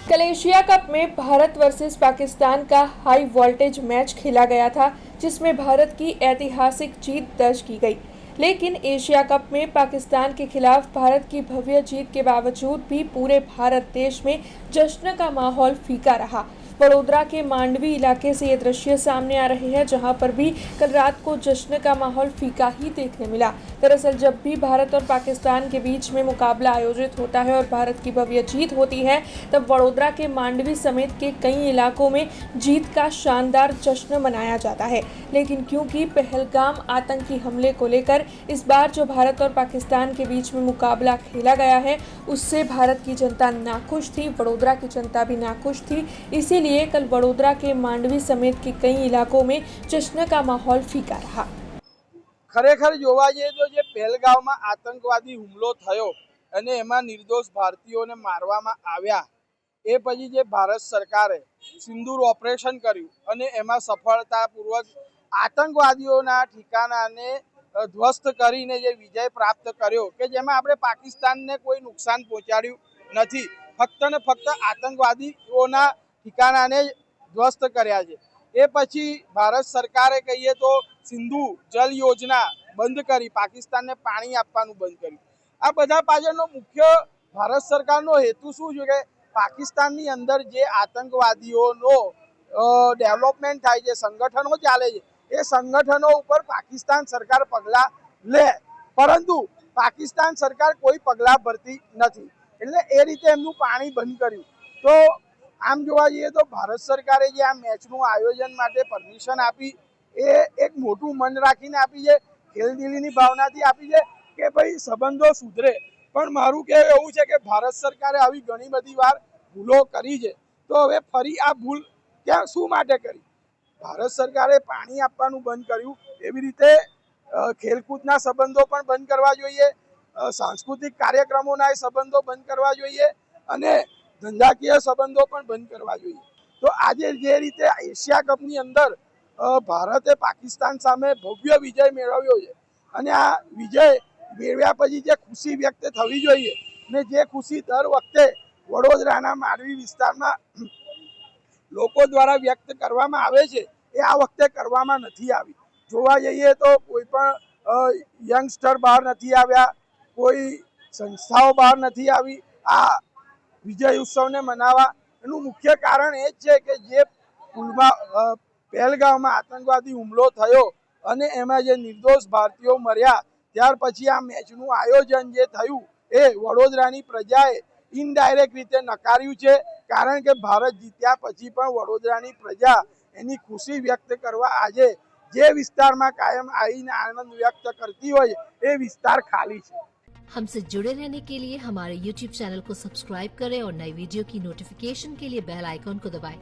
कल Asia cup में Bharat versus Pakistan का हाई वोल्टेज मैच खेला गया था, जिसमें भारत की ऐतिहासिक जीत दर्ज की गई। लेकिन एशिया कप में पाकिस्तान के खिलाफ भारत की भव्य जीत के बावजूद भी पूरे भारत देश में जश्न का माहौल फीका रहा। वडोदरा के मांडवी इलाके से ये दृश्य सामने आ रहे हैं, जहां पर भी कल रात को जश्न का माहौल फीका ही देखने मिला। दरअसल जब भी भारत और पाकिस्तान के बीच में मुकाबला आयोजित होता है और भारत की भव्य जीत होती है, तब वडोदरा के मांडवी समेत के कई इलाकों में जीत का शानदार जश्न मनाया जाता है। लेकिन क्योंकि पहलगाम आतंकी हमले को लेकर इस बार जो भारत और पाकिस्तान के बीच में मुकाबला खेला गया है, उससे भारत की जनता नाखुश थी, वडोदरा की जनता भी नाखुश थी। इसीलिए कल वडोदरा के मांडवी समेत के कई इलाकों में जश्न का माहौल फीका रहा। ખરેખર જોવા જઈએ તો જે પહેલગામમાં આતંકવાદી હુમલો થયો અને એમાં નિર્દોષ ભારતીયોને મારવામાં આવ્યા, એ પછી જે ભારત સરકારે સિંદૂર ઓપરેશન કર્યું અને એમાં સફળતાપૂર્વક આતંકવાદીઓના ઠિકાણાને ધ્વસ્ત કરીને જે વિજય પ્રાપ્ત કર્યો કે જેમાં આપણે પાકિસ્તાનને કોઈ નુકસાન પહોંચાડ્યું નથી, ફક્ત ને ફક્ત આતંકવાદીઓના ઠિકાણાને ધ્વસ્ત કર્યા છે। એ પછી ભારત સરકારે કહીએ તો સિંધુ જલ યોજના બંધ કરી, પાકિસ્તાનને પાણી આપવાનું બંધ કર્યું। આ બધા પાછળનો મુખ્ય ભારત સરકારનો હેતુ શું છે કે પાકિસ્તાનની અંદર જે આતંકવાદીઓનો ડેવલપમેન્ટ થાય છે, સંગઠનો ચાલે છે, એ સંગઠનો ઉપર પાકિસ્તાન સરકાર પગલાં લે, પરંતુ પાકિસ્તાન સરકાર કોઈ પગલાં ભરતી નથી, એટલે એ રીતે એમનું પાણી બંધ કર્યું। તો આમ જોવા જઈએ તો ભારત સરકારે જે આ મેચનું આયોજન માટે પરમિશન આપી, એ એક મોટું મન રાખીને આપી છે, ખેલદિલીની ભાવનાથી આપી છે કે ભાઈ સંબંધો સુધરે। પણ મારું કહેવું એવું છે કે ભારત સરકારે આવી ઘણી બધી વાર ભૂલો કરી છે, તો હવે ફરી આ ભૂલ ક્યાં શું માટે કરી? ભારત સરકારે પાણી આપવાનું બંધ કર્યું, એવી રીતે ખેલકૂદના સંબંધો પણ બંધ કરવા જોઈએ, સાંસ્કૃતિક કાર્યક્રમોના સંબંધો બંધ કરવા જોઈએ અને ધંધાકીય સંબંધો પણ બંધ કરવા જોઈએ। તો આજે જે રીતે એશિયા કપની અંદર ભારતે પાકિસ્તાન સામે ભવ્ય વિજય મેળવ્યો છે અને આ વિજય મેળવ્યા પછી જે ખુશી વ્યક્ત થવી જોઈએ ને જે ખુશી દર વખતે વડોદરાના માંડવી વિસ્તારમાં લોકો દ્વારા વ્યક્ત કરવામાં આવે છે, એ આ વખતે કરવામાં નથી આવી। જોવા જઈએ તો કોઈ પણ યંગસ્ટર બહાર નથી આવ્યા, કોઈ સંસ્થાઓ બહાર નથી આવી આ વિજય ઉત્સવને મનાવવા। એનું મુખ્ય કારણ એ જ છે કે જે પહેલગામમાં આતંકવાદી હુમલો થયો અને એમાં જે નિર્દોષ ભારતીયો મર્યા, ત્યાર પછી આ મેચનું આયોજન જે થયું એ વડોદરાની પ્રજાએ ઇનડાયરેક્ટ રીતે નકાર્યું છે, કારણ કે ભારત જીત્યા પછી પણ વડોદરાની પ્રજા એની ખુશી વ્યક્ત કરવા આજે જે વિસ્તારમાં કાયમ આવીને આનંદ વ્યક્ત કરતી હોય, એ વિસ્તાર ખાલી છે। हमसे जुड़े रहने के लिए हमारे YouTube चैनल को सब्सक्राइब करें और नई वीडियो की नोटिफिकेशन के लिए बेल आइकॉन को दबाएं।